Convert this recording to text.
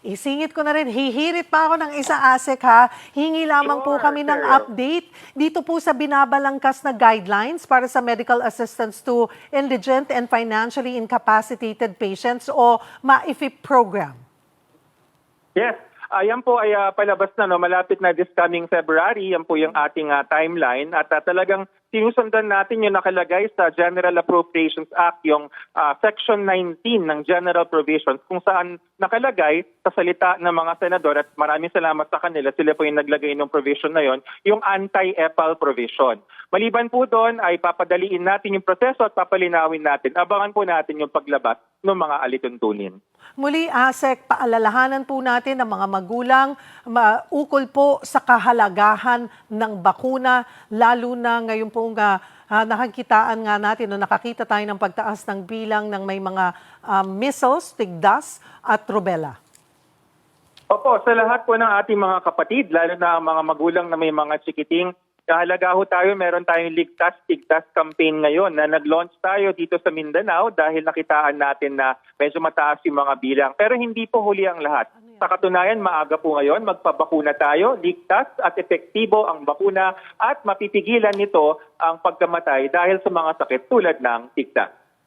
Isingit ko na rin, hihirit pa ako ng isa, ASEC ha. Hingi lamang po kami ng update dito po sa binabalangkas na guidelines para sa medical assistance to indigent and financially incapacitated patients o MAIFIP program. Yes. Yan po ay palabas na, no? Malapit na this coming February. Yan po yung ating timeline. At talagang sinusundan natin yung nakalagay sa General Appropriations Act, yung Section 19 ng General Provisions, kung saan nakalagay sa salita ng mga senador, at maraming salamat sa kanila, sila po yung naglagay ng provision na yon, yung anti-EPAL provision. Maliban po doon ay papadaliin natin yung proseso at papalinawin natin. Abangan po natin yung paglabas ng mga alituntunin. Muli, ASEC, paalalahanan po natin ang mga magulang ukol po sa kahalagahan ng bakuna, lalo na ngayon po nakakitaan nga natin o nakakita tayo ng pagtaas ng bilang ng may mga measles, tigdas at rubella. Opo, sa lahat po ng ating mga kapatid, lalo na mga magulang na may mga chikiting, kahalaga ho tayo, meron tayong Ligtas Tigtas campaign ngayon na nag-launch tayo dito sa Mindanao dahil nakitaan natin na medyo mataas yung mga bilang. Pero hindi po huli ang lahat. Sa katunayan, maaga po ngayon, magpabakuna tayo, ligtas at epektibo ang bakuna at mapipigilan nito ang pagkamatay dahil sa mga sakit tulad ng tigtas.